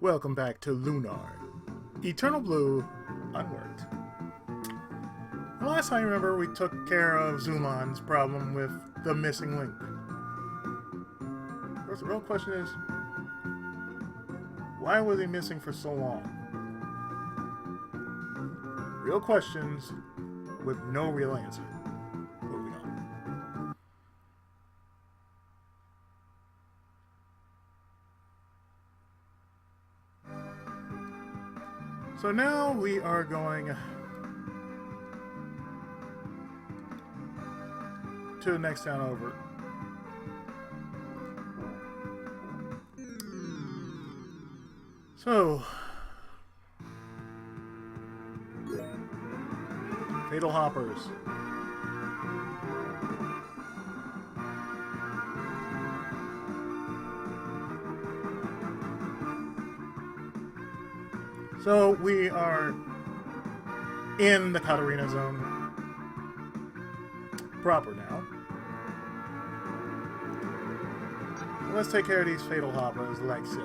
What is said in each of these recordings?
Welcome back to Lunar. Eternal Blue Unworked. The last time, remember, we took care of Zulan's problem with the missing link. Of course, the real question is, why was he missing for so long? Real questions with no real answer. Moving on. So now we are going to the next town over. So, Fatal Hoppers. So we are in the Katarina zone proper now. Let's take care of these Fatal Hoppers like so.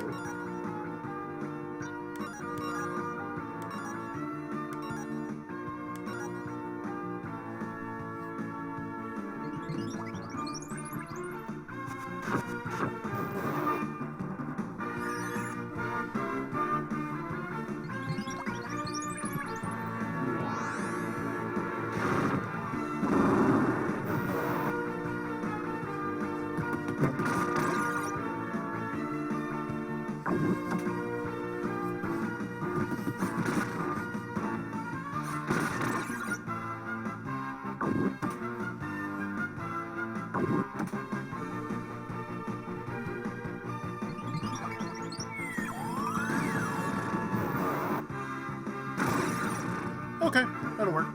Okay, that'll work.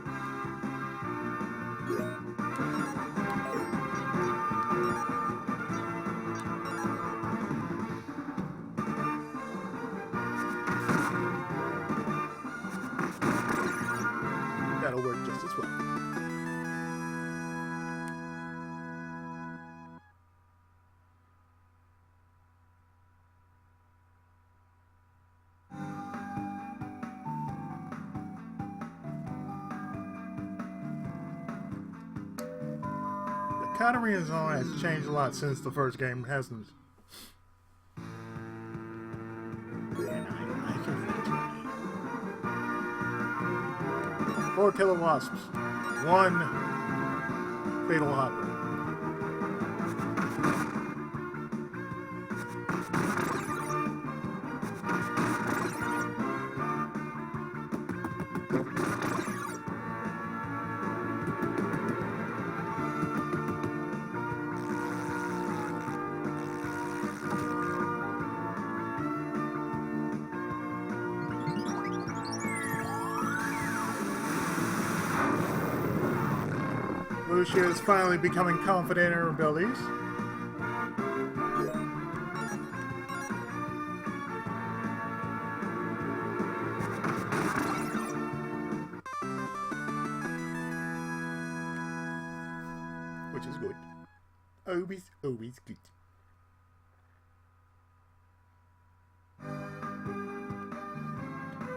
That'll work just as well. Katarina zone has changed a lot since the first game, hasn't it? Man, 4 killer wasps, 1 fatal hopper. Lucia is finally becoming confident in her abilities. Which is good. Always good.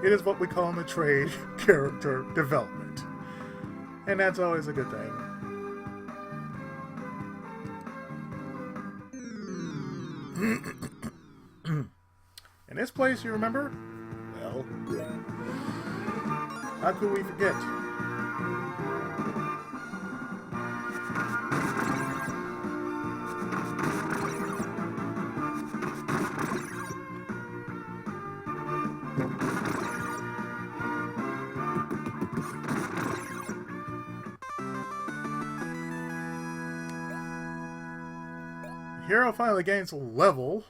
It is what we call in the trade character development. And that's always a good thing. In this place, you remember? Well, how could we forget? The hero finally gains a level.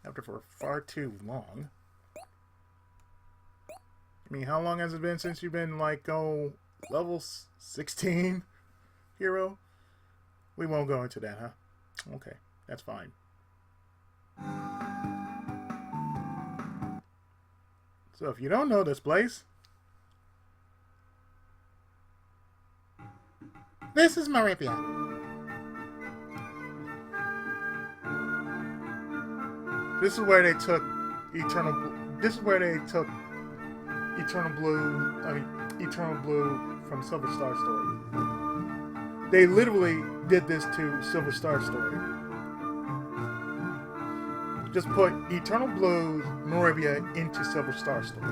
After for far too long. I mean, how long has it been since you've been, like, level 16 hero? We won't go into that, huh? Okay, that's fine. So if you don't know this place, this is Meribia. This is where they took This is where they took Eternal Blue from Silver Star Story. They literally did this to Silver Star Story. Just put Eternal Blue's Meribia into Silver Star Story.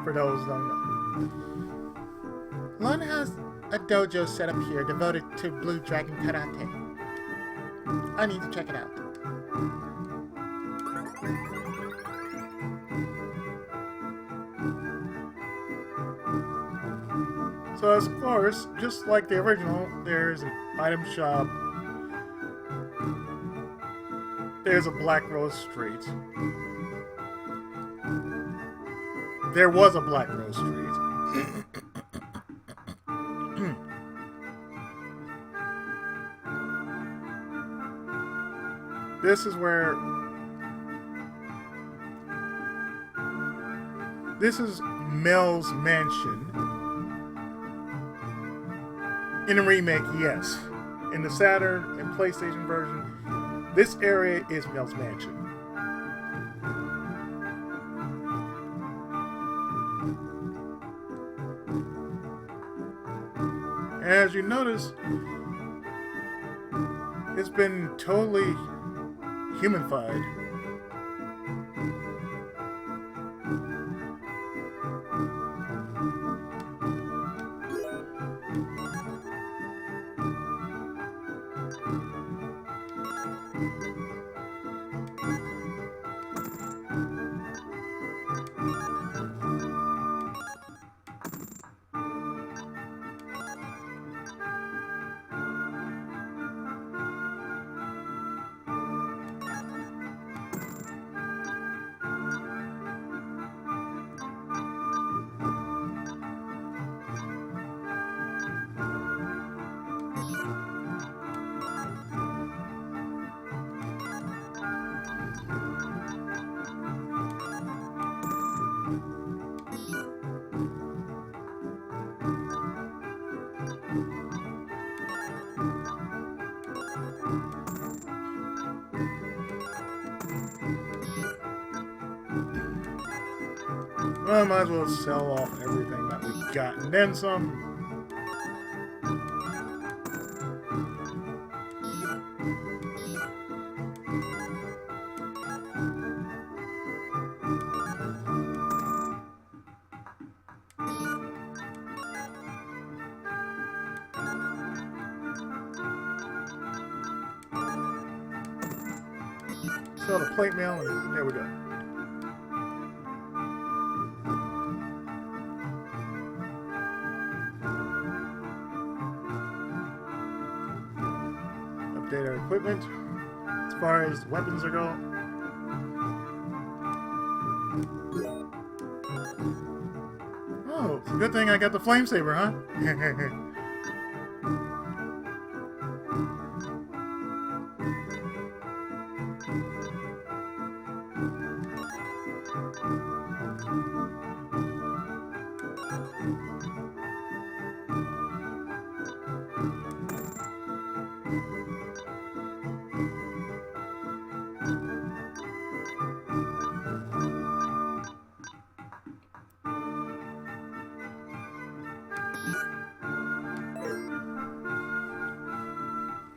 For those who don't know. Lunn has a dojo set up here devoted to Blue Dragon Karate. I need to check it out. So, of course, just like the original, there's an item shop. There's a Black Rose Street. There was a Black Rose Street. This is where... This is Mel's mansion. In the remake, yes. In the Saturn and PlayStation version, this area is Mel's mansion. As you notice, it's been totally humanified. Well, might as well sell off everything that we got, and then some. Sell the plate mail, and there we go. Update our equipment as far as weapons are going. Oh, it's a good thing I got the flame saber, huh?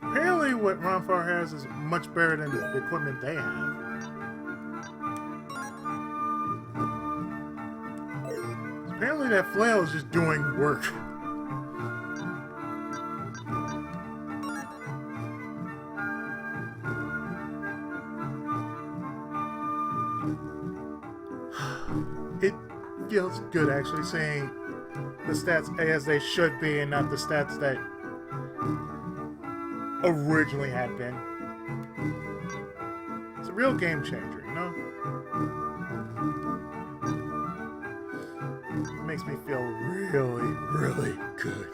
Apparently what Ronfar has is much better than the equipment they have. Apparently that flail is just doing work. It feels good actually seeing the stats as they should be and not the stats that originally had been. It's a real game changer, you know? It makes me feel really, really good.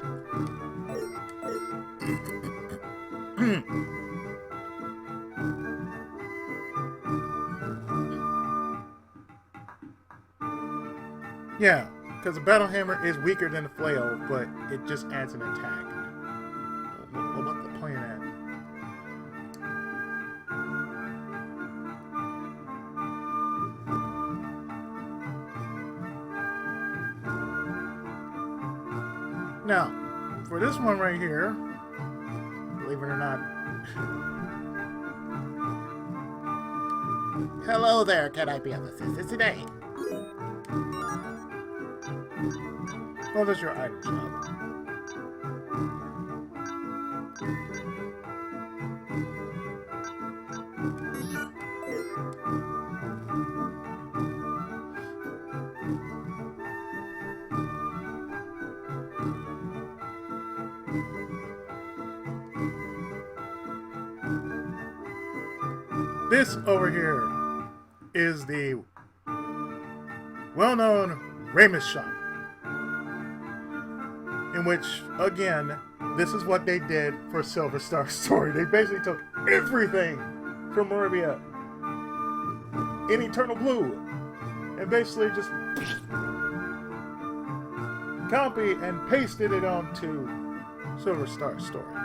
Yeah, because the battle hammer is weaker than the flail, but it just adds an attack. What about the plan at? Now, for this one right here, believe it or not, Hello there, can I be of assistance today? well, that's your item shop. This over here is the well-known Ramus shop, in which, again, this is what they did for Silver Star Story. They basically took everything from Meribia in Eternal Blue and basically just copy and pasted it onto Silver Star Story.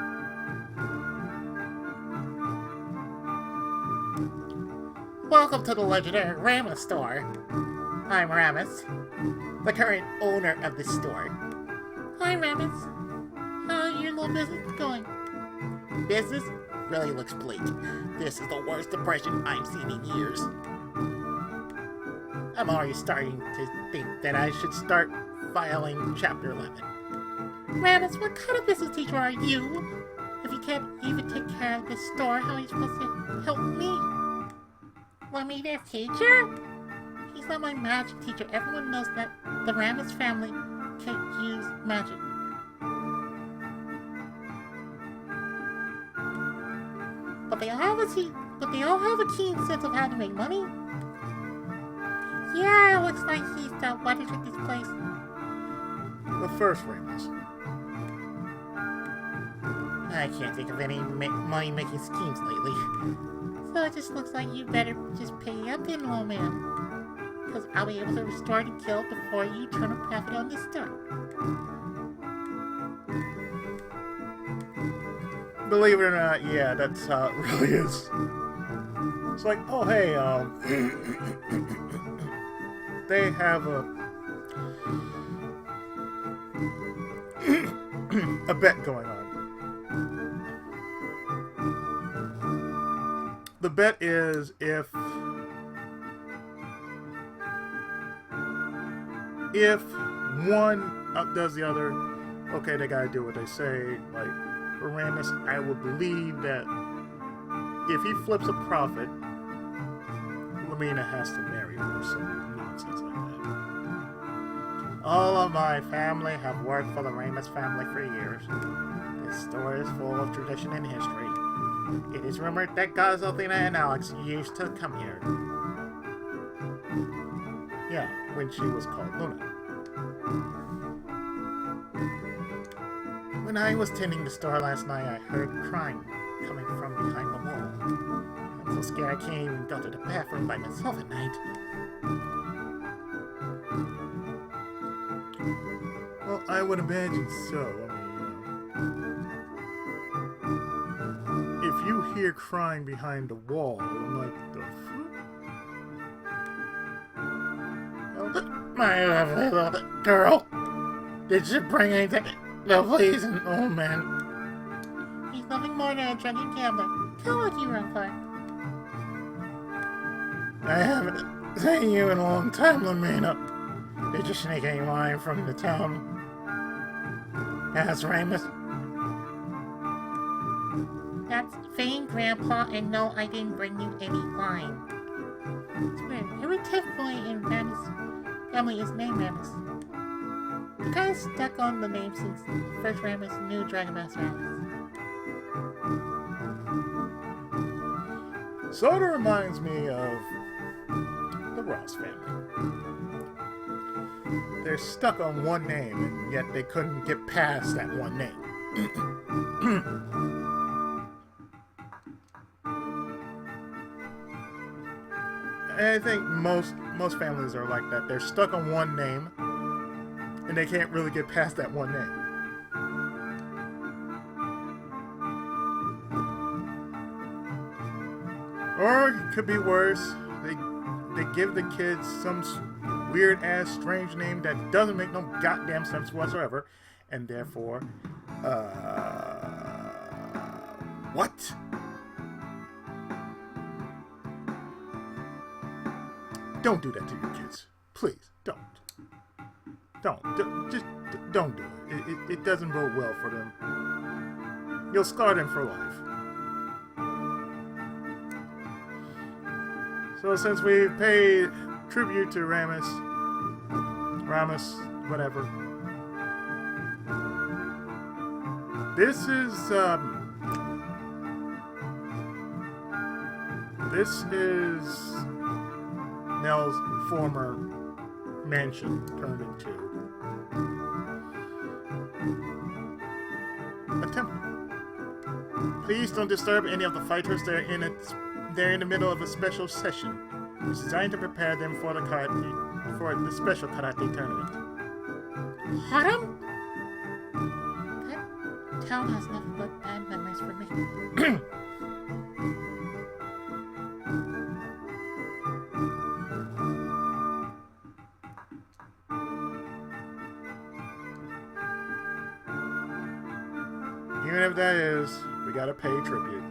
Welcome to the legendary Ramus store. I'm Ramus, the current owner of this store. Hi, Ramus. How are your little business going? Business really looks bleak. This is the worst depression I've seen in years. I'm already starting to think that I should start filing Chapter 11. Ramus, what kind of business teacher are you? If you can't even take care of this store, how are you supposed to help me? Want me their teacher? He's not my magic teacher. Everyone knows that the Ramus family can't use magic. But they all have a keen sense of how to make money. Yeah, looks like he's what is with this place. The first Ramus. I can't think of any money-making schemes lately. So it just looks like you better just pay up then, little man. Because I'll be able to restore the guild before you turn a profit on this store. Believe it or not, yeah, that's how it really is. It's like, oh hey, they have a bet going on. The bet is if one outdoes the other, okay, they gotta do what they say. Like for Ramus, I would believe that if he flips a profit, Lamina has to marry him or some nonsense like that. All of my family have worked for the Ramus family for years. This store is full of tradition and history. It is rumored that goddess Athena and Alex used to come here. Yeah, when she was called Lunar. When I was tending the store last night, I heard crying coming from behind the wall. I'm so scared I can't even go to the bathroom by myself at night. Well, I would imagine so. If you hear crying behind the wall, I'm like, the fuck? My lovely little girl, did you bring anything? No, please, oh man. He's nothing more than a drunken gambler. Tell what you run for. I haven't seen you in a long time, Lamina. Did you sneak any wine from the town? As Ramus? That's vain, Grandpa, and no, I didn't bring you any wine. It's weird. Every tenth boy in Ramus' family is named Ramus. I'm kind of stuck on the name since first Ramus knew Dragon Master Ramus. Sort of reminds me of the Ross family. They're stuck on one name, and yet they couldn't get past that one name. And I think most families are like that. They're stuck on one name, and they can't really get past that one name. Or it could be worse. They give the kids some weird ass strange name that doesn't make no goddamn sense whatsoever, and therefore, what? Don't do that to your kids. Please, don't. Just don't do it. It doesn't bode well for them. You'll scar them for life. So since we've paid tribute to Ramus, whatever, this is Nell's former mansion turned into a temple. Please don't disturb any of the fighters. They're in the middle of a special session. It's designed to prepare them for the special karate tournament. Harem? That town has nothing but bad memories for me. Even if that is, we gotta pay tribute.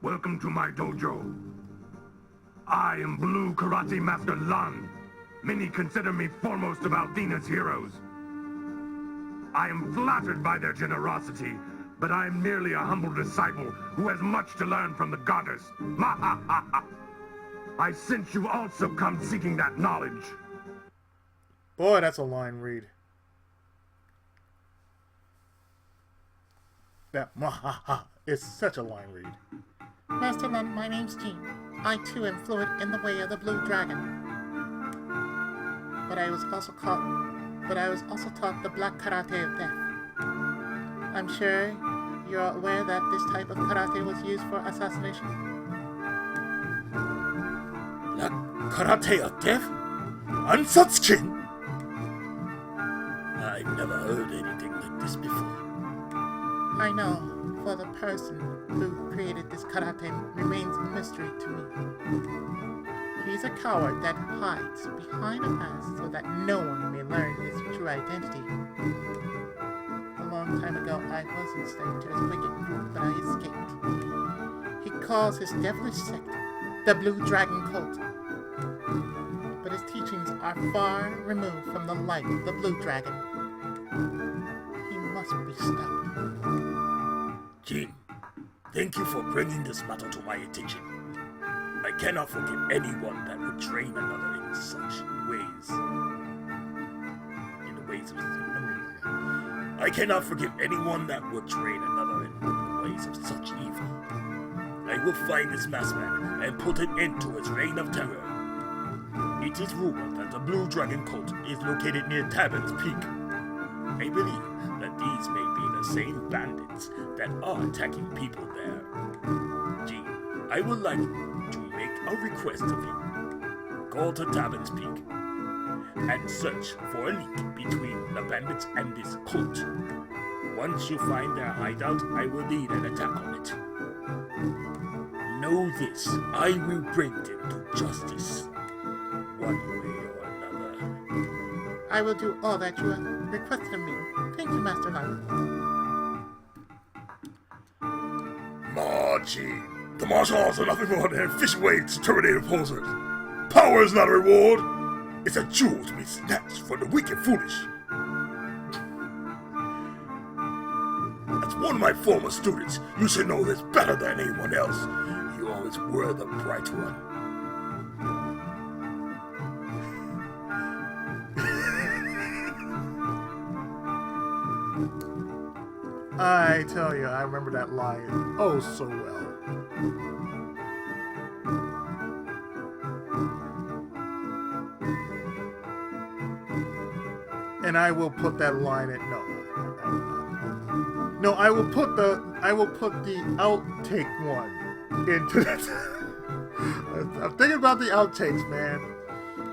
Welcome to my dojo. I am Blue Karate Master Lunn. Many consider me foremost of Althena's heroes. I am flattered by their generosity, but I am merely a humble disciple who has much to learn from the goddess. I sense you also come seeking that knowledge. Boy, that's a line read. That "mahaha" is such a line read. Master Lunn, my name's Jean. I too am fluent in the way of the Blue Dragon. But I was also taught the black karate of death. I'm sure you're aware that this type of karate was used for assassination. Black karate of death? Ansatsukin? I've never heard anything like this before. I know, for the person who created this karate remains a mystery to me. He's a coward that hides behind a mask so that no one may learn his true identity. A long time ago, I was enslaved to his wicked group, but I escaped. He calls his devilish sect the Blue Dragon Cult. But his teachings are far removed from the light of the Blue Dragon. He must be stopped. Jin, thank you for bringing this matter to my attention. I cannot forgive anyone that would train another in such ways. I cannot forgive anyone that would train another in the ways of such evil. I will find this masked man and put an end to its reign of terror. It is rumored that the Blue Dragon Cult is located near Taben's Peak. I believe that these may be the same bandits that are attacking people there. Gee, I would like to make a request of you. Go to Taben's Peak and search for a link between the bandits and this cult. Once you find their hideout, I will lead an attack on it. Know this, I will bring them to justice, one way or another. I will do all that you have requested of me. Thank you, Master Lunn. Margie, the martial arts are nothing more than efficient ways to terminate opposers. Power is not a reward. It's a jewel to be snatched from the weak and foolish. As one of my former students, you should know this better than anyone else. You always were the bright one. I tell you, I remember that line oh so well. And I will put that line at no. I will put the outtake one into that. I'm thinking about the outtakes, man.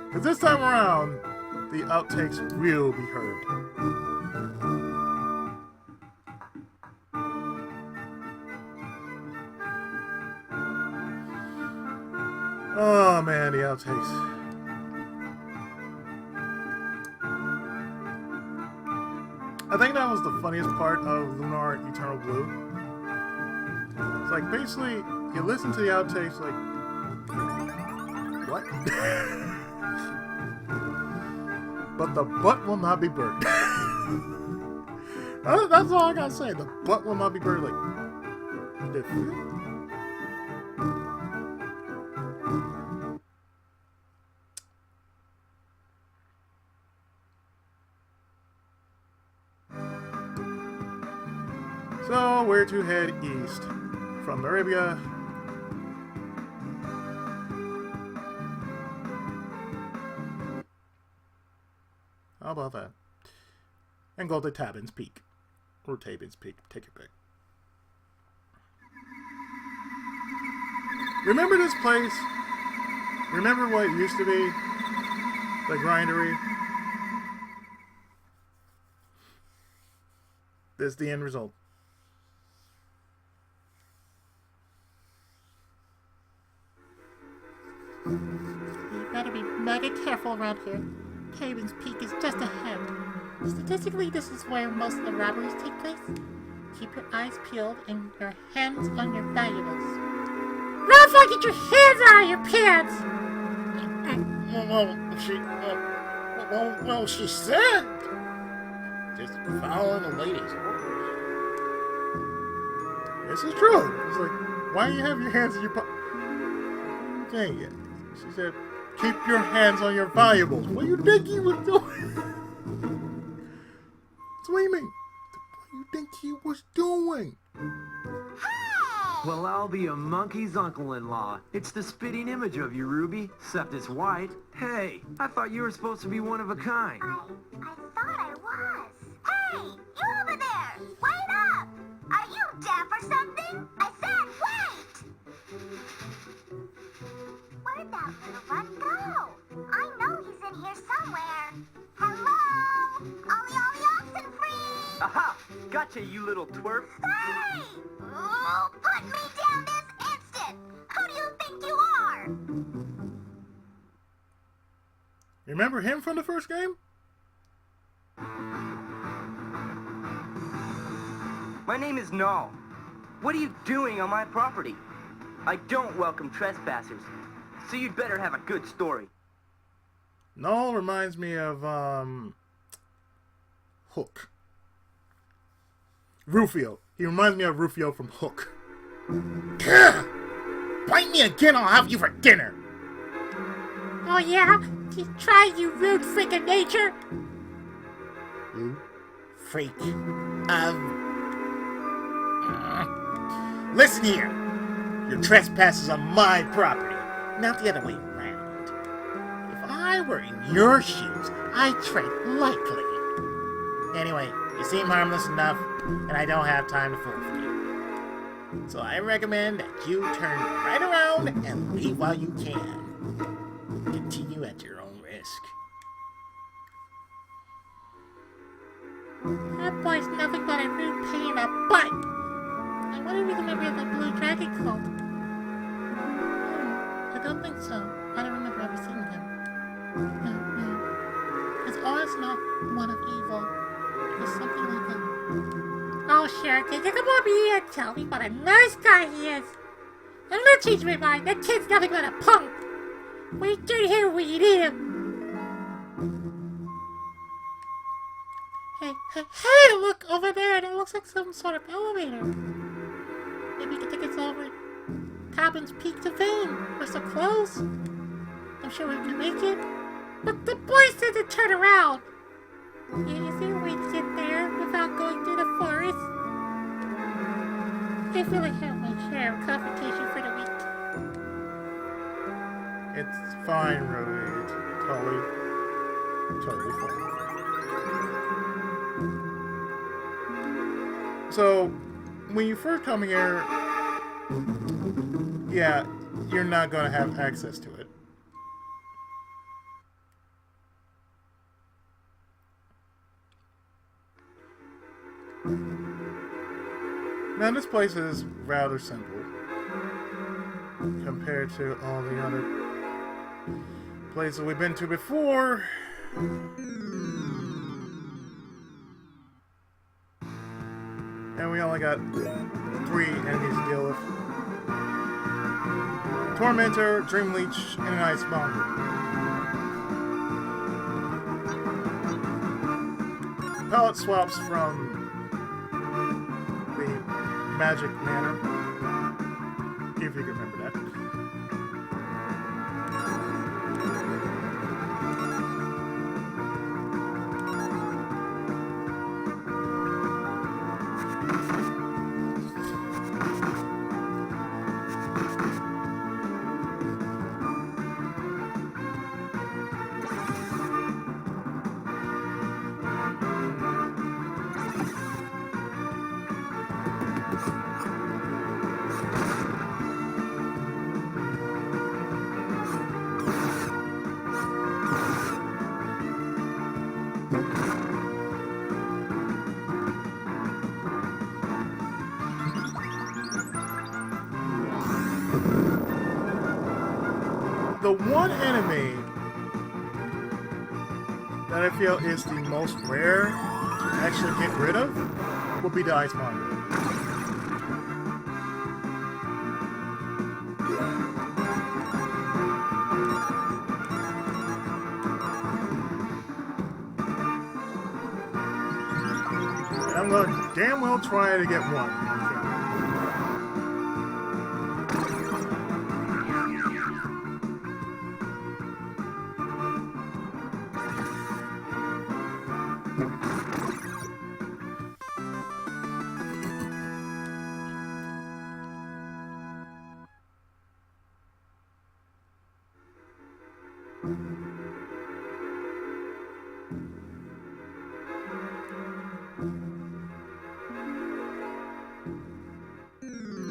Because this time around, the outtakes will be heard. And the outtakes. I think that was the funniest part of Lunar Eternal Blue. It's like, basically, you listen to the outtakes, like, what? But the butt will not be burned. That's all I gotta say. The butt will not be burned. Like, so we're to head east from Meribia. How about that? And go to Taben's Peak. Or Taben's Peak. Take your pick. Remember this place? Remember what it used to be? The grindery? This is the end result. You better be mega careful around here. Taben's Peak is just ahead. Statistically, this is where most of the robberies take place. Keep your eyes peeled and your hands on your valuables. Ralph, get your hands out of your pants! Well, she said, just following the ladies' orders. This is true. It's like, why do you have your hands in your pocket? Dang it. She said, keep your hands on your valuables. What do you think he was doing? That's what you mean. What do you think he was doing? Well, I'll be a monkey's uncle-in-law. It's the spitting image of you, Ruby, except it's white. Hey, I thought you were supposed to be one of a kind. I thought I was. Hey, you over there! Wait up! Are you deaf or something? I said wait! Where'd that little run go? I know he's in here somewhere. Hello? Ollie, Ollie, Oxenfree! Aha! Gotcha, you little twerp. Hey! Oh, put me down this instant! Who do you think you are? Remember him from the first game? My name is Null. What are you doing on my property? I don't welcome trespassers, so you'd better have a good story. Null reminds me of, Hook. Rufio. He reminds me of Rufio from Hook. Bite me again, I'll have you for dinner! Oh yeah? You try, you rude freak of nature! Who? Freak of... Listen here! Your trespass on my property, not the other way around. If I were in your shoes, I'd tread lightly. Anyway, you seem harmless enough, and I don't have time to fool with you. So I recommend that you turn right around and leave while you can. Continue at your own risk. That boy's nothing but a rude pain in the butt. I wonder if you remember the Blue Dragon cult. I don't think so. I don't remember ever seeing him. No. His aura's not one of evil. It's something like that. Oh, sure, kid. You come over here and tell me what a nice guy he is. I'm not changing my mind. That kid's nothing but a punk. Wait right here when you need him. Hey, look over there. That looks like some sort of elevator. Maybe you can take us over Taben's Peak to Fame. We're so close. I'm sure we can make it. But the boy said to turn around. Yeah, is there a way to get there without going through the forest? I feel like I have my share of confrontation for the week. It's fine, Ruby. It's totally fine. So, when you first come here, yeah, you're not going to have access to it. Now, this place is rather simple compared to all the other Places we've been to before. And we only got 3 enemies to deal with. Tormentor, Dream Leech, and an Ice Monger. Palette swaps from the Magic Manor, if you can remember that. The one enemy that I feel is the most rare to actually get rid of would be the Ice Monger. And I'm going to damn well try to get one.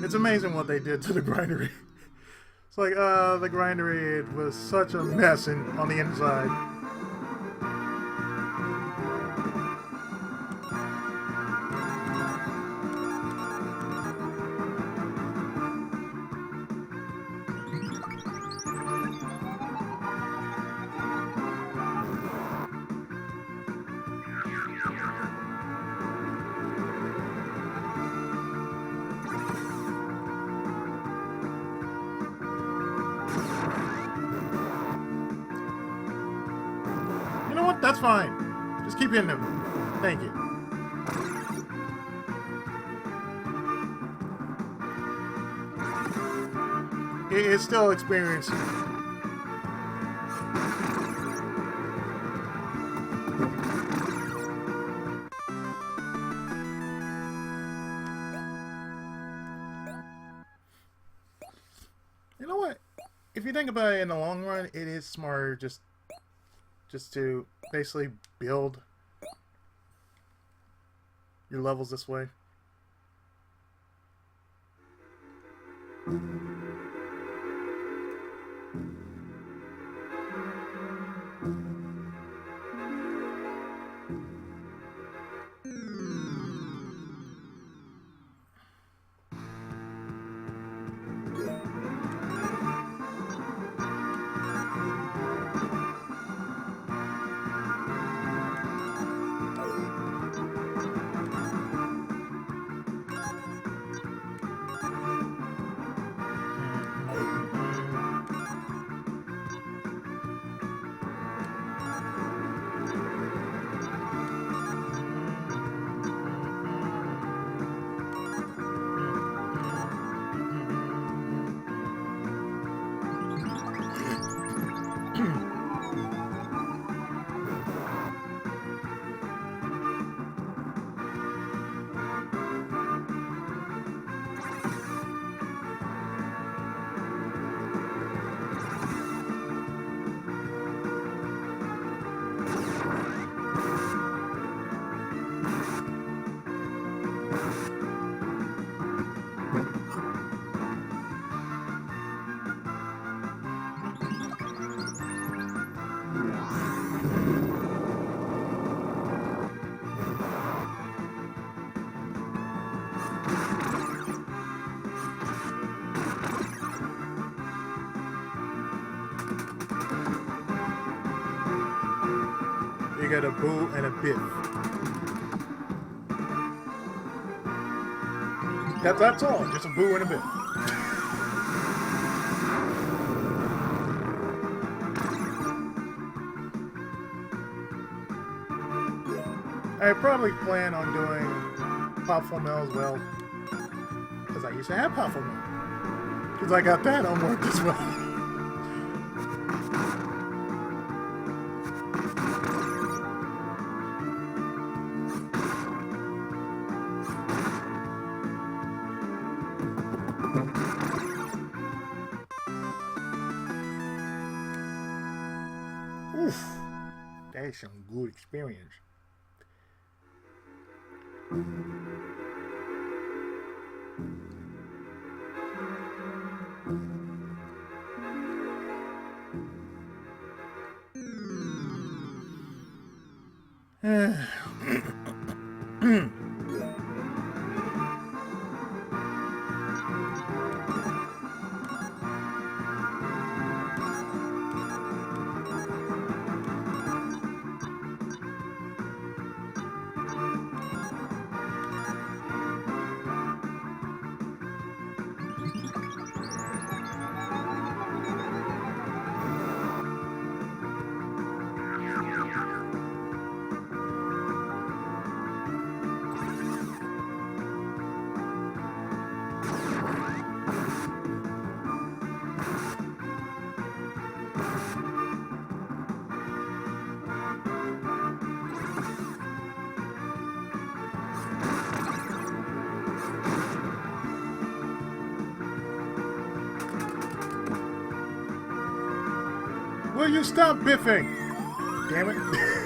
It's amazing what they did to the grindery. It's like, the grindery, it was such a mess on the inside. You know what? That's fine. Just keep hitting him. Thank you. He is still experiencing. You know what? If you think about it in the long run, it is smarter just to basically build your levels this way. get a boo and a biff. That's all. Just a boo and a biff. I probably plan on doing Popful Mill as well. Because I used to have Popful Mill. Because I got that on work as well. Oof. That is some good experience. Will you stop biffing? Damn it.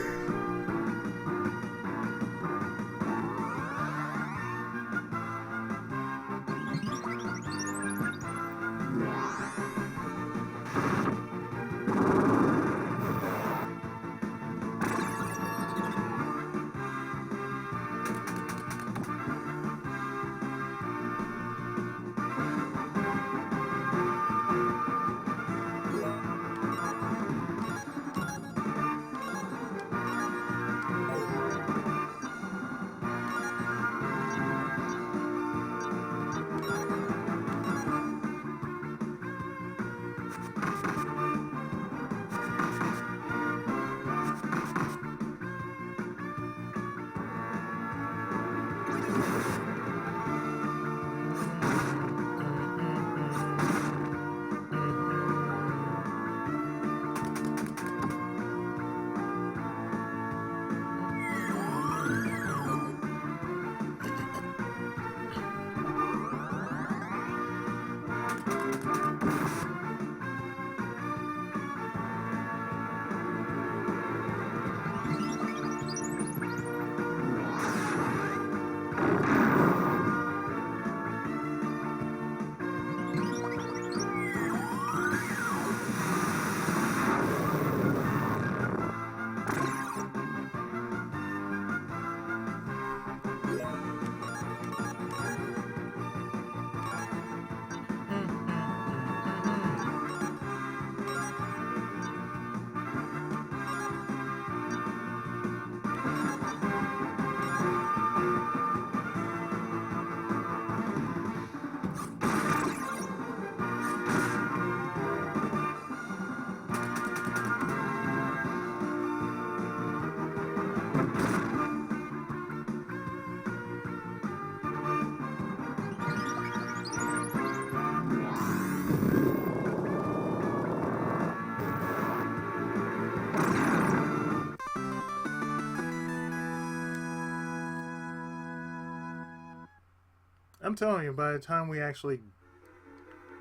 I'm telling you, by the time we actually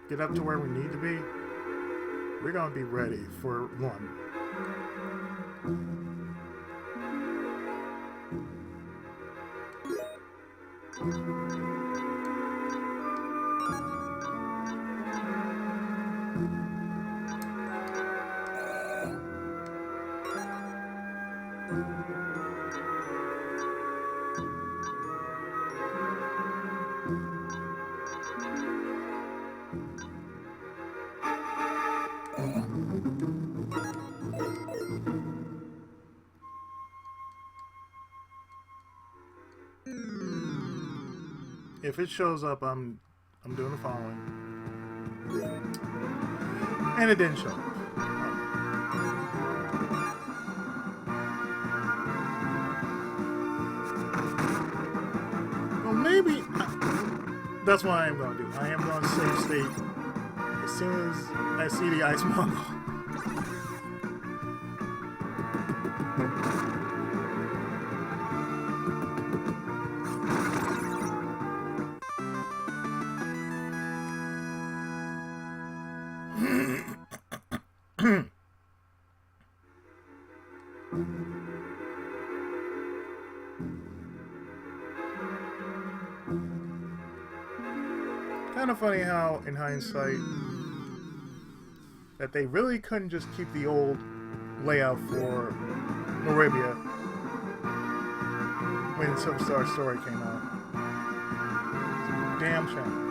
get up to where we need to be, we're going to be ready for one. If it shows up, I'm doing the following. And it didn't show up. Well, maybe that's what I am going to do. I am going to save state as soon as I see the ice Mongol. Kind of funny how, in hindsight, that they really couldn't just keep the old layout for Meribia when Silver Star Story came out. Damn shame.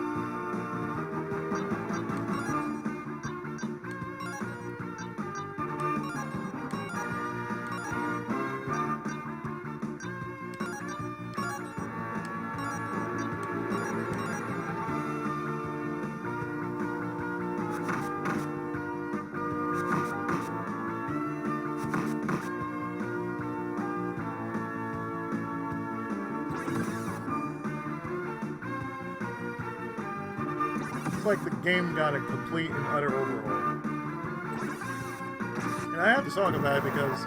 Like the game got a complete and utter overhaul. And I have to talk about it because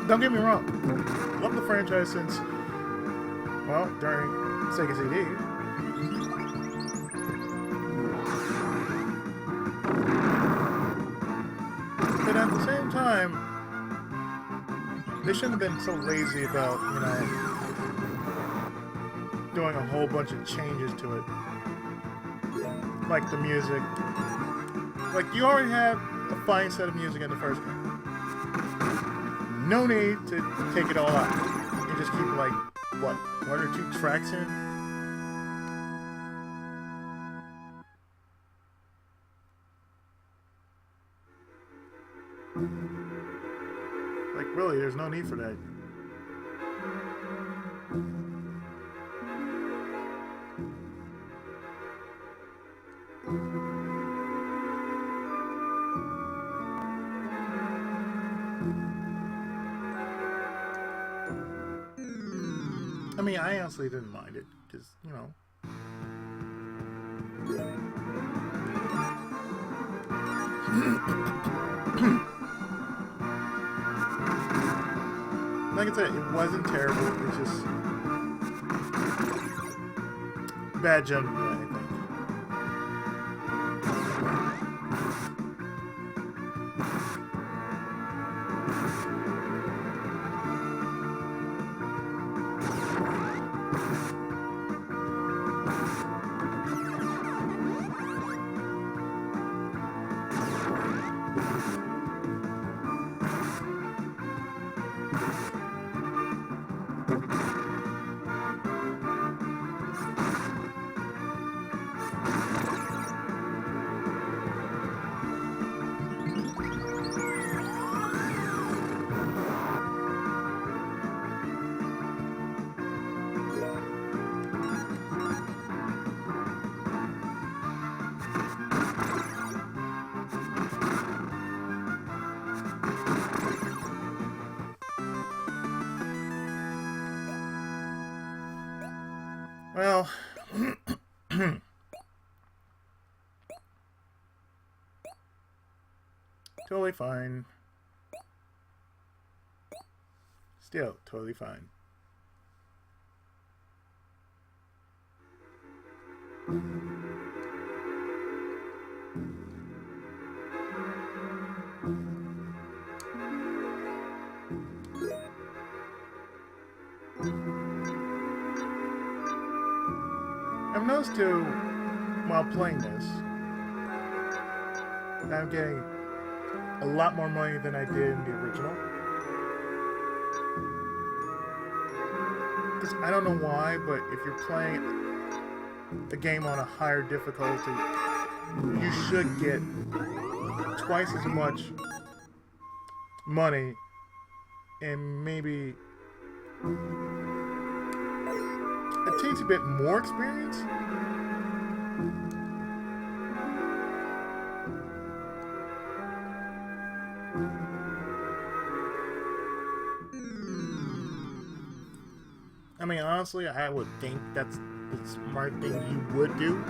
don't get me wrong, love the franchise since, well, during Sega CD. But at the same time, they shouldn't have been so lazy about, you know, doing a whole bunch of changes to it. Like the music. Like, you already had a fine set of music in the first game. No need to take it all out. You just keep, like, what, 1 or 2 tracks in? Like, really, there's no need for that. I mean, I honestly didn't mind it, because, you know. Like I said, it wasn't terrible, it was just bad generally, I think. Well, totally fine. Still, totally fine. I've noticed too, while playing this, that I'm getting a lot more money than I did in the original. Because I don't know why, but if you're playing the game on a higher difficulty, you should get twice as much money and maybe a teensy bit more experience. I mean, honestly, I would think that's the smart thing you would do.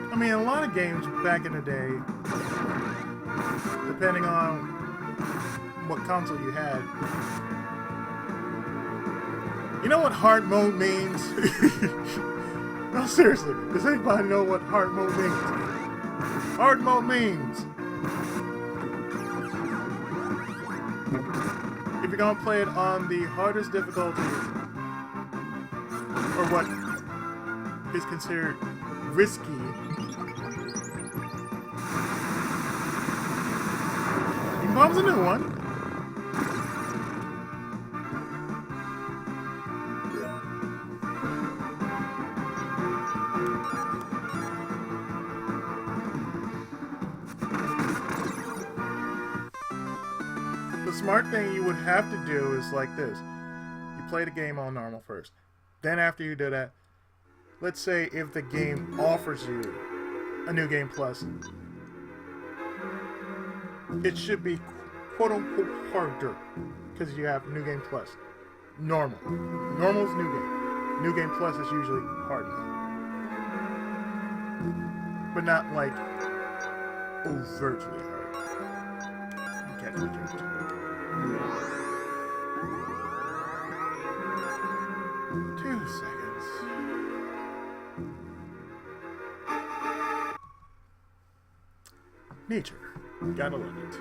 I mean, a lot of games back in the day, depending on what console you had. You know what hard mode means? No, seriously, does anybody know what hard mode means? Hard mode means if you're gonna play it on the hardest difficulty, or what is considered risky, Bomb's a new one. The smart thing you would have to do is like this. You play the game on normal first. Then after you do that, let's say if the game offers you a new game plus, it should be quote-unquote harder because you have New Game Plus. Normal. Normal is New Game. New Game Plus is usually hard mode. But not like overtly hard. Catch the drift. 2 seconds. Nature. Gotta love it.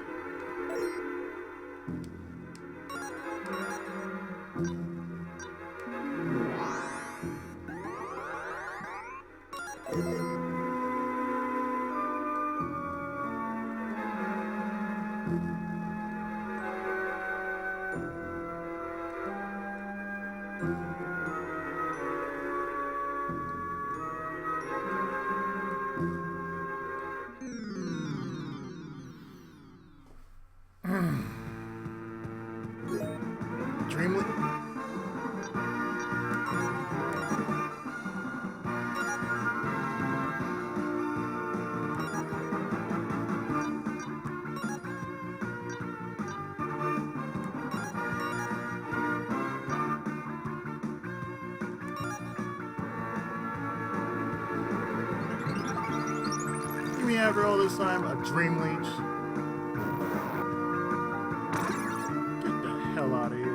Me after all this time, a dream leech. Get the hell out of here.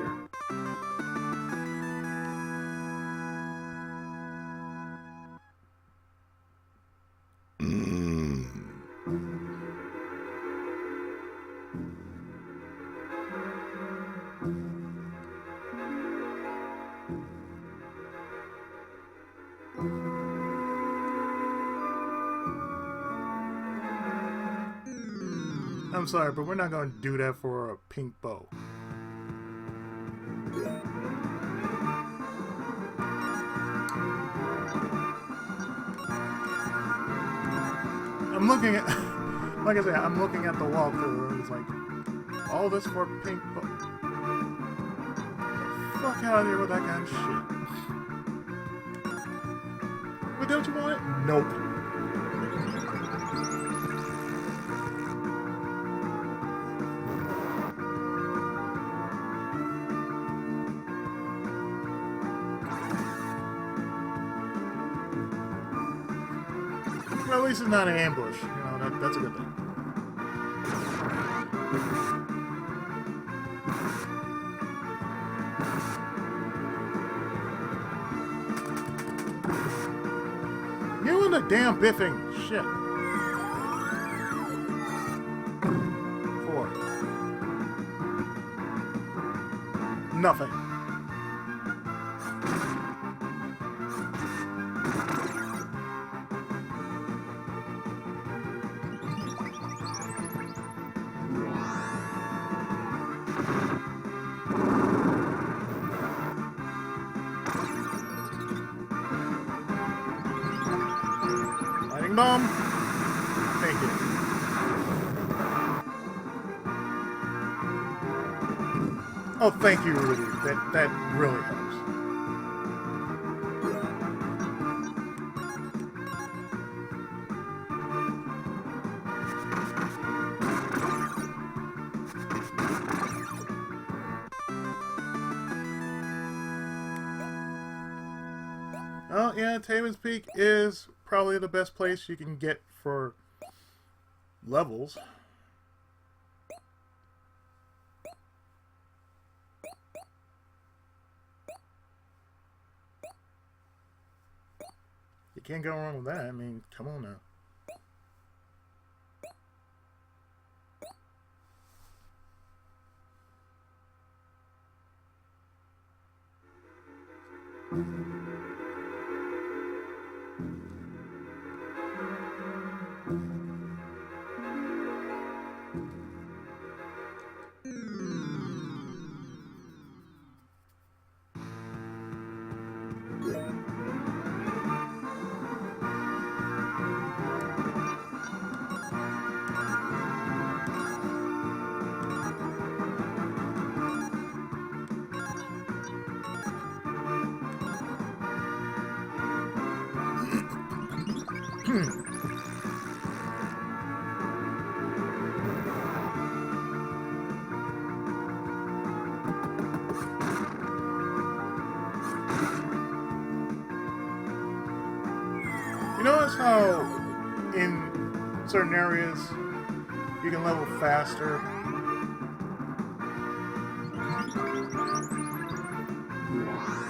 I'm sorry, but we're not going to do that for a pink bow. I'm looking at, like I said, I'm looking at the walkthrough and it's like, all this for a pink bow. Fuck out of here with that kind of shit. But don't you want it? Nope. Well, at least it's not an ambush. You know, that's a good thing. You and the damn biffing. Shit. 4. nothing. Lightning bomb. Thank you. Oh, thank you, Rudy. That really helps. Oh, yeah, Taben's Peak is probably the best place you can get for levels. You can't go wrong with that. I mean, come on now. You notice how in certain areas you can level faster?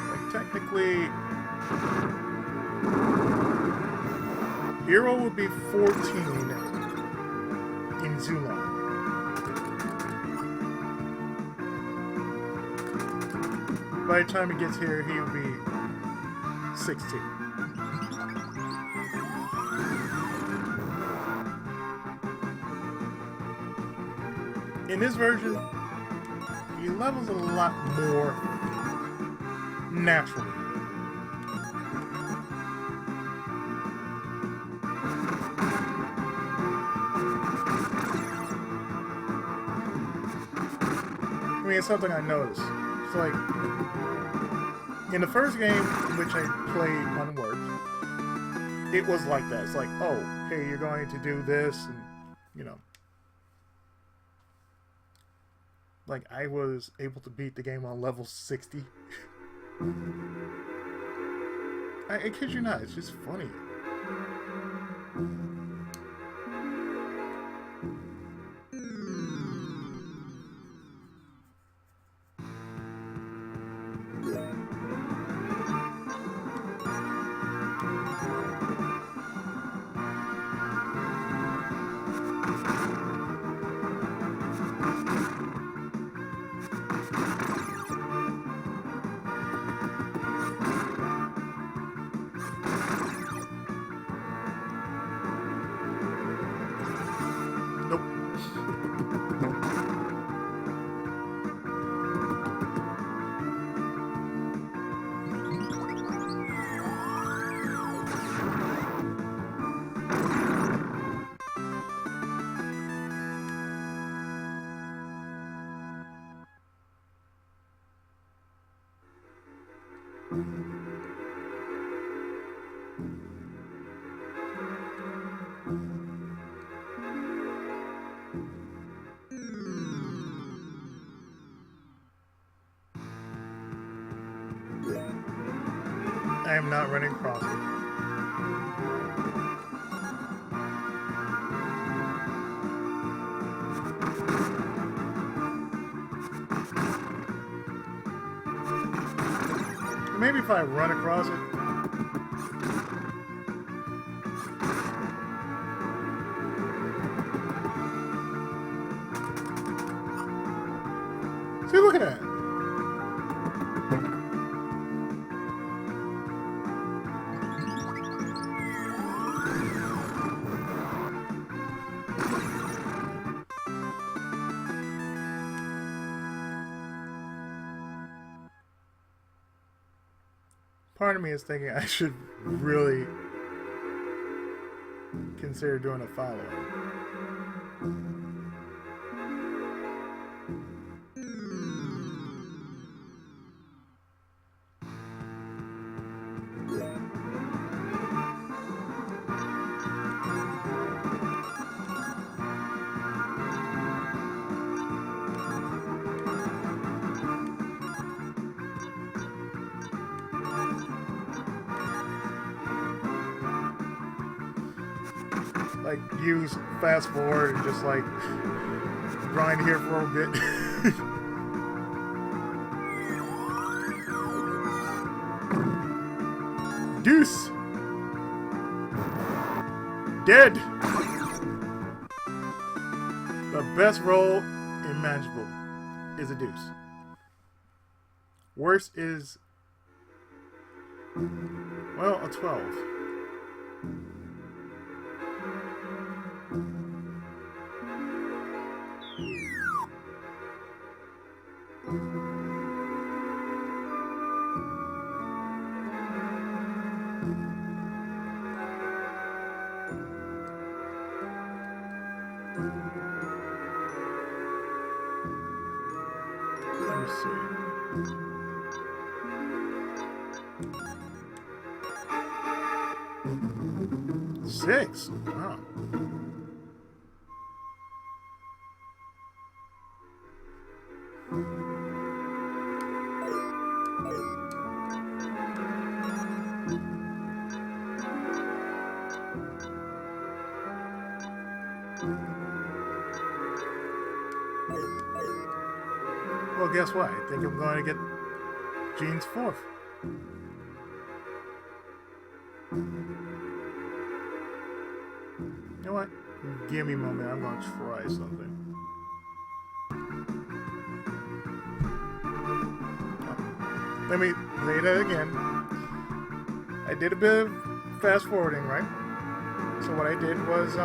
Like technically, Hero would be 14 in Zulan. By the time he gets here, he would be 16. In this version, he levels a lot more naturally. I mean, it's something I noticed. It's like, in the first game, in which I played UnWD, it was like that. It's like, oh, hey, you're going to do this, and, you know. Like, I was able to beat the game on level 60. I kid you not, it's just funny. I am not running across it. Maybe if I run across it. See, look at that. Part of me is thinking I should really consider doing a follow-up. Like, use fast forward and just like grind here for a bit. Deuce! Dead! The best roll imaginable is a deuce. Worst is, well, a 12. Let me see. Six. Wow. Well, guess what? I think I'm going to get Gene's fourth. You know what? Give me a moment. I'm going to try something. Let me play that again. I did a bit of fast forwarding, right? So what I did was,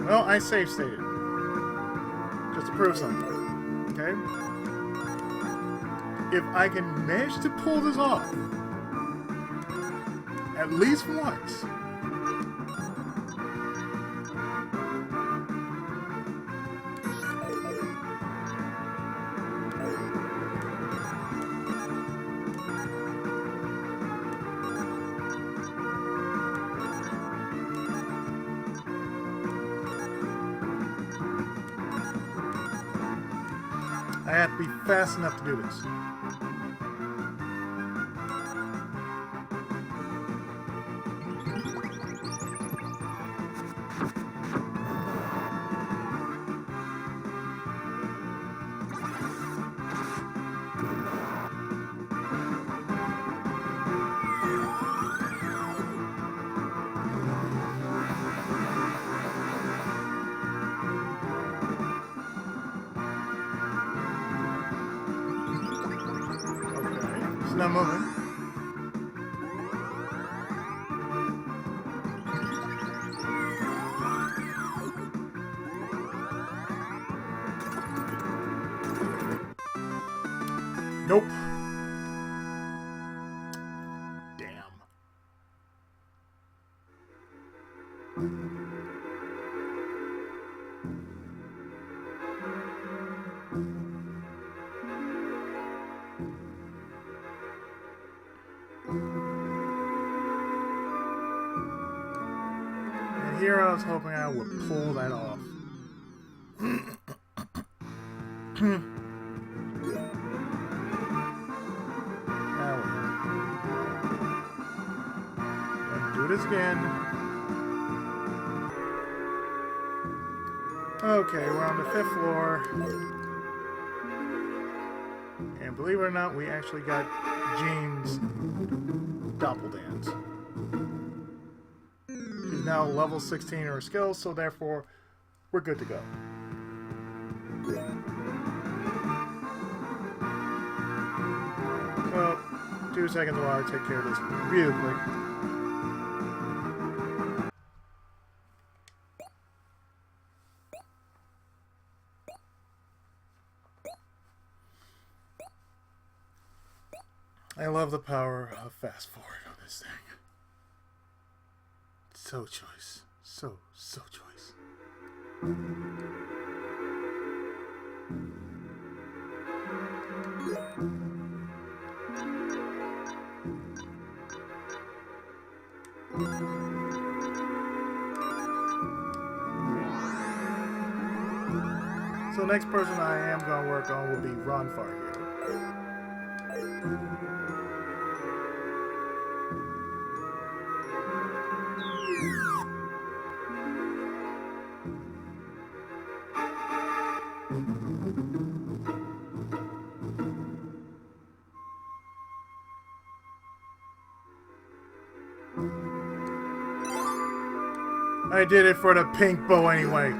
well, I save stated. Just to prove something. Okay? If I can manage to pull this off at least once, I have to be fast enough to do this. It's not moving. Nope. Damn. And here I was hoping I would pull that off. Do this again. Okay, we're on the 5th floor. And believe it or not, we actually got Jean's Dance. She's now level 16 in her skills, so therefore, we're good to go. So, 2 seconds while I take care of this real quick. I love the power of fast forward on this thing. So choice. So choice. So next person I am going to work on will be Ron Far here. I did it for the pink bow anyway.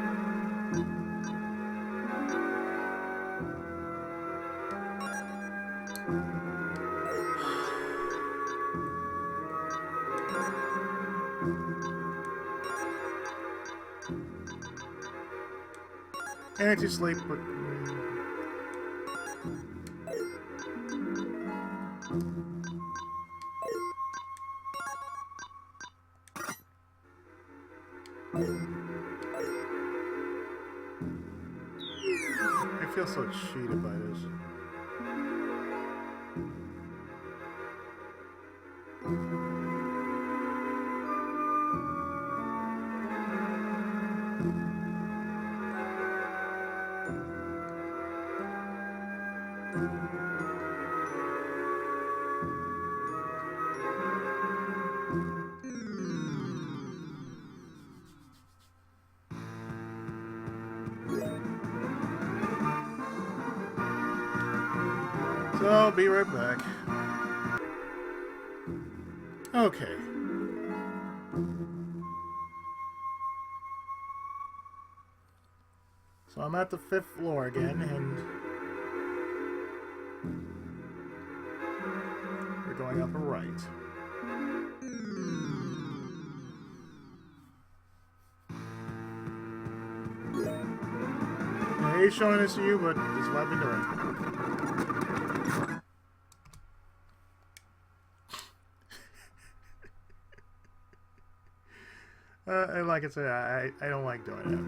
Anti-sleep, but... I feel so cheated by this. So I'll be right back. Okay. So I'm at the 5th floor again, and we're going up a right. I hate showing this to you, but this is what I've been doing. And like I said, I don't like doing that.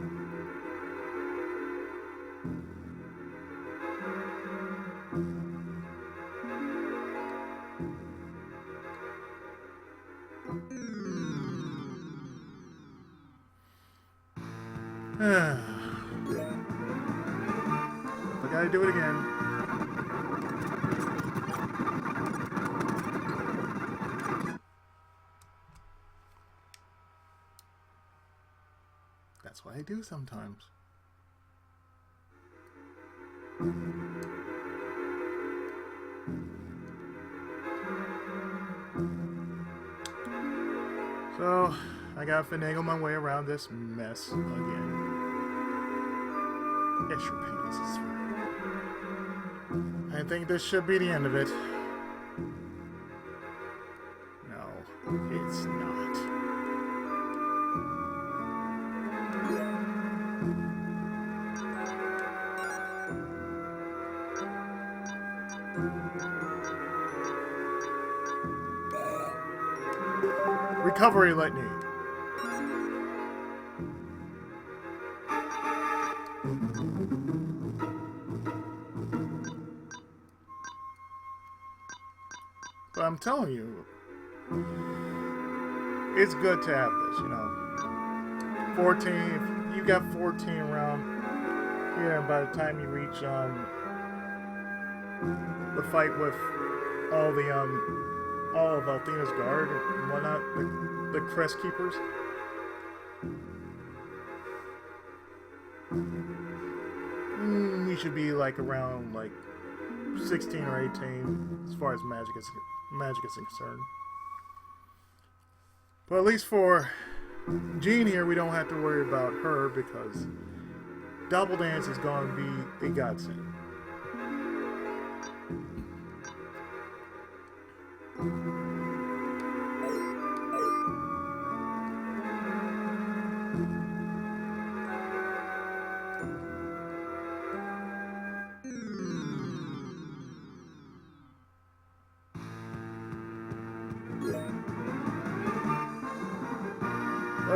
I gotta do it again. That's what I do sometimes. So, I gotta finagle my way around this mess again. Yes, your penis is through. I think this should be the end of it. No, it's not. Recovery lightning. But I'm telling you, it's good to have this, you know. 14, if you got 14 around here, and by the time you reach the fight with all of Althena's guard and whatnot, the crest keepers. You should be like around like 16 or 18 as far as magic is concerned. But at least for Jean here, we don't have to worry about her because Double Dance is going to be a godsend.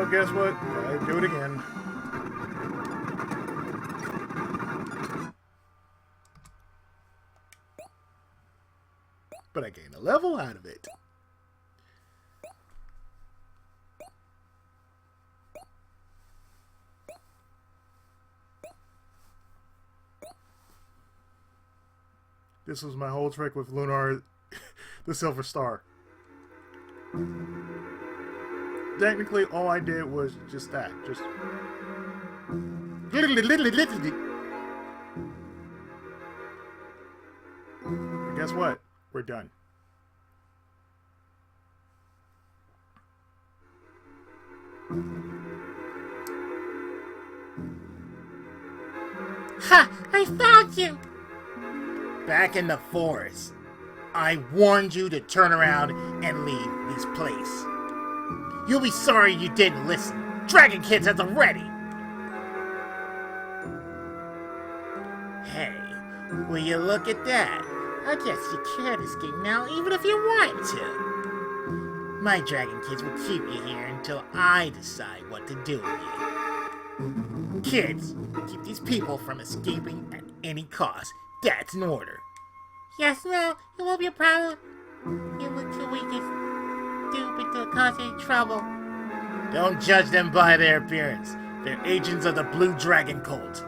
Well, guess what? I do it again. But I gained a level out of it. This was my whole trick with Lunar, the Silver Star. Technically, all I did was just that. Just... Guess what? We're done. Ha! I found you! Back in the forest. I warned you to turn around and leave this place. You'll be sorry you didn't listen. Dragon Kids at the ready! Hey, will you look at that? I guess you can't escape now even if you wanted to. My Dragon Kids will keep you here until I decide what to do with you. Kids, keep these people from escaping at any cost. That's an order. Yes, no, it won't be a problem. You look too weak and stupid to cause any trouble. Don't judge them by their appearance. They're agents of the Blue Dragon Cult.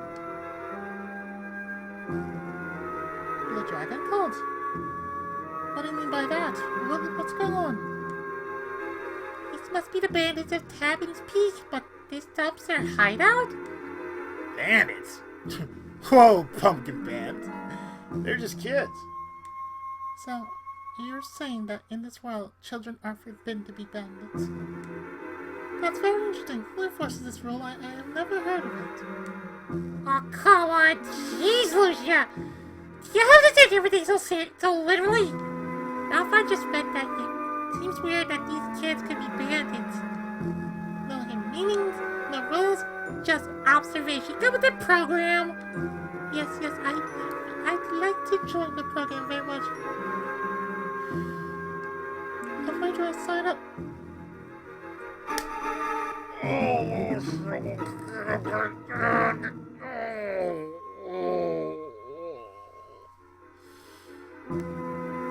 Blue Dragon Cult? What do you mean by that? What's going on? This must be the bandits of Taben's Peak, but this stops their hideout? Bandits? Whoa, pumpkin band. They're just kids. So, you're saying that in this world, children are forbidden to be bandits? That's very interesting. Who enforces this rule? I have never heard of it. Oh, come on. Jeez, Lucia. You have to take everything so literally. Now, if I just meant that, it seems weird that these kids could be bandits. No hidden meanings, no rules, just observation. Come with the program. Yes, I'd like to join the program very much. Where do I sign up?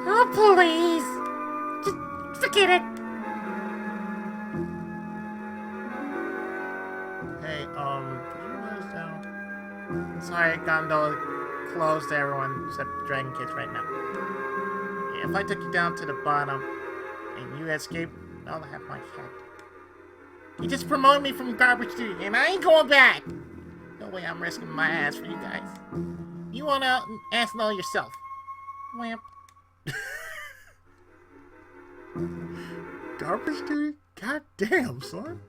Oh, please! Just forget it! Hey, could you move this down? Sorry, Gondola closed to everyone except Dragon Kids right now. Yeah, if I took you down to the bottom and you escape, I'll have my head. You just promoted me from garbage duty, and I ain't going back! No way I'm risking my ass for you guys. You wanna ask Noel yourself. Wamp. Garbage duty? God damn, son.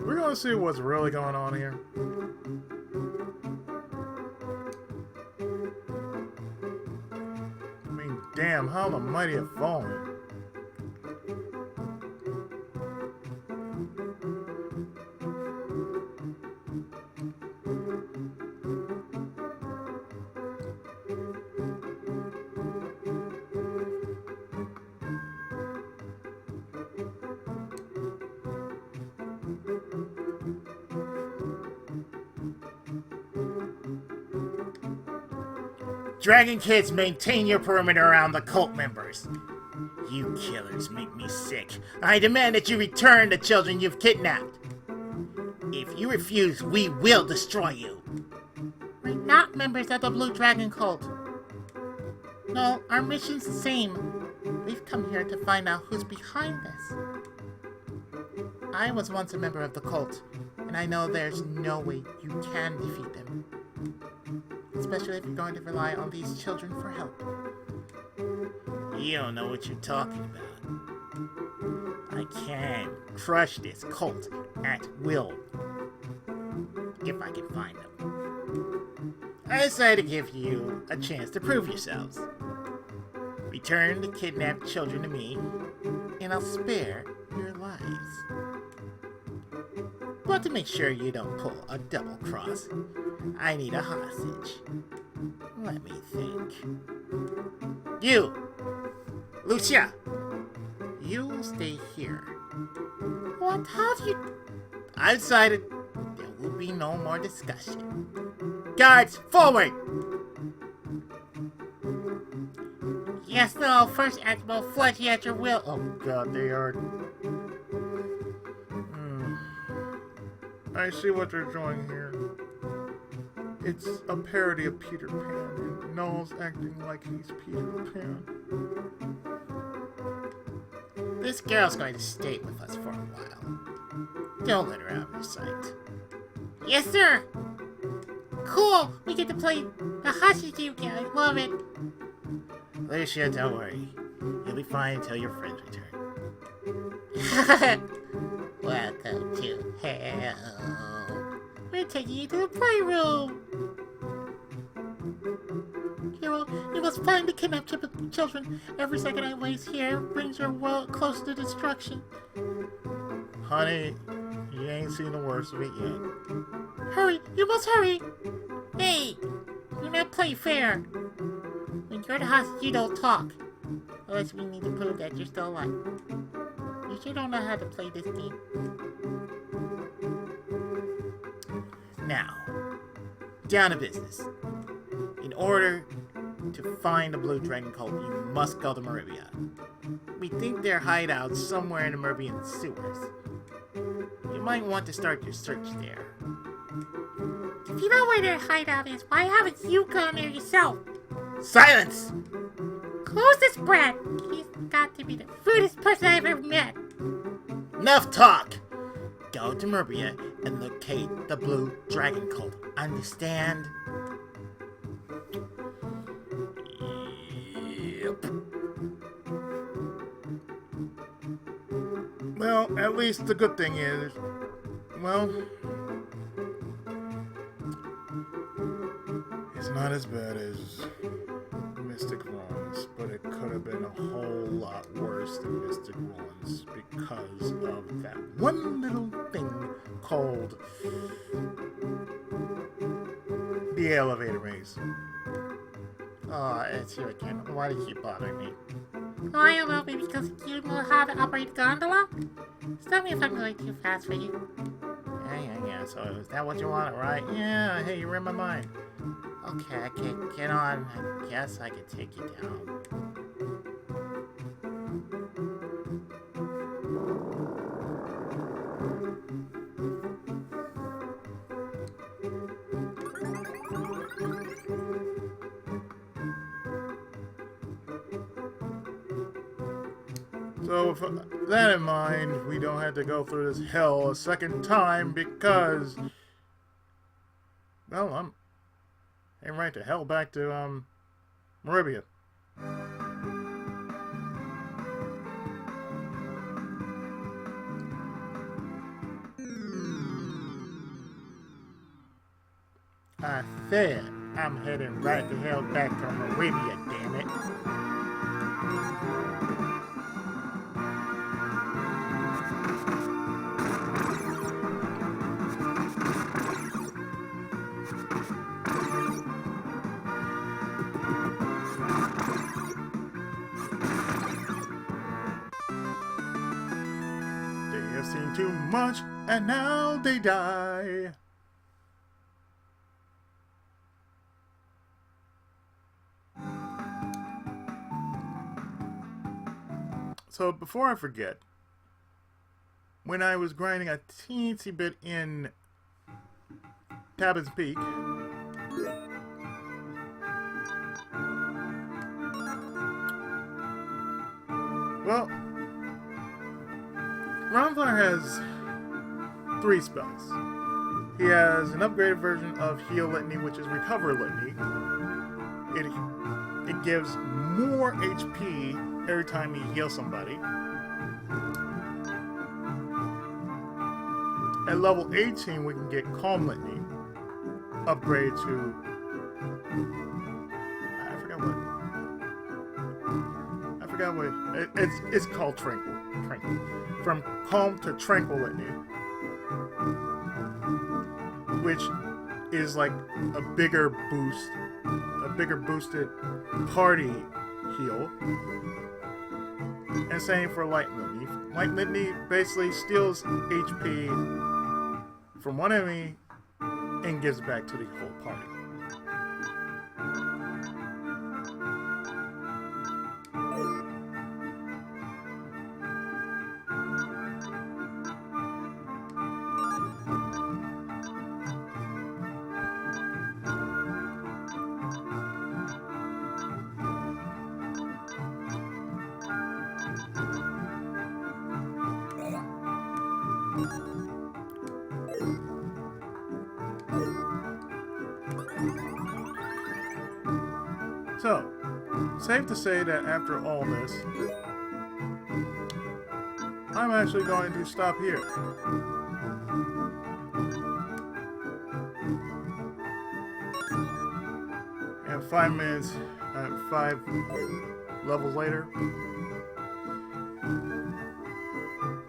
We're gonna see what's really going on here. I mean, damn, how the mighty have fallen. Dragon Kids, maintain your perimeter around the cult members. You killers make me sick. I demand that you return the children you've kidnapped. If you refuse, we will destroy you. We're not members of the Blue Dragon Cult. No, our mission's the same. We've come here to find out who's behind this. I was once a member of the cult, and I know there's no way you can defeat them. Especially if you're going to rely on these children for help. You don't know what you're talking about. I can crush this cult at will. If I can find them. I decided to give you a chance to prove yourselves. Return the kidnapped children to me, and I'll spare your lives. But to make sure you don't pull a double cross, I need a hostage. Let me think. You! Lucia! You'll stay here. What have you... I've decided there will be no more discussion. Guards, forward! Yes, no, first Admiral, fledge at your will. Oh god, they are... I see what they're doing here. It's a parody of Peter Pan, and Noel's acting like he's Peter Pan. This girl's going to stay with us for a while. Don't let her out of your sight. Yes, sir! Cool! We get to play the hostage game again. I love it. Alicia, don't worry. You'll be fine until your friends return. Welcome to hell. We're taking you to the playroom. Hero, you must find the kidnapped children. Every second I waste here brings your world closer to destruction. Honey, you ain't seen the worst of it yet. Hurry! You must hurry! Hey! You're not playing fair. When you're the hostage, you don't talk. Unless we need to prove that you're still alive. You sure don't know how to play this game. Now, down to business. In order to find the Blue Dragon Cult, you must go to Meribia. We think they're hideouts somewhere in the Meribian sewers. You might want to start your search there. If you know where their hideout is, why haven't you gone there yourself? Silence! Close this brat! He's got to be the rudest person I've ever met. Enough talk! Go to Meribia and locate the Blue Dragon Cult. Understand? Yep. Well, at least the good thing is, well, it's not as bad as Mystic Runs, but it could have been a whole lot worse than Mystic Runs because of that one little thing called the elevator maze. Oh, it's you again. Why do you keep bothering me? Oh, I don't know, maybe because you know how to operate a gondola? Tell me if I'm going too fast for you. Yeah, so is that what you want, right? Yeah, hey, you read my mind. Okay, I can't get on. I guess I could take you down. So with that in mind, we don't have to go through this hell a second time because, well, I'm heading right to hell back to, Meribia. I said I'm heading right the hell back to Meribia, damn it. They have seen too much, and now they die. So before I forget, when I was grinding a teensy bit in Taben's Peak, well, Ronflar has 3 spells. He has an upgraded version of Heal Litany, which is Recover Litany. It gives more HP every time he heals somebody. At level 18, we can get Calm Litany, upgrade to, I forgot what it's called Tranquil. From Calm to Tranquil Litany, which is like a bigger boost a bigger boosted party heal. And same for Light Litany. Light Litany basically steals HP from one enemy and gives it back to the whole party. So, safe to say that after all this, I'm actually going to stop here. And 5 minutes, 5 levels later,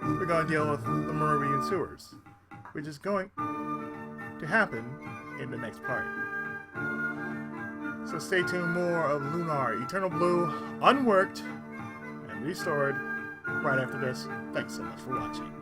we're going to deal with the Meribian sewers, which is going to happen in the next part. So stay tuned, more of Lunar, Eternal Blue, unworked and restored right after this. Thanks so much for watching.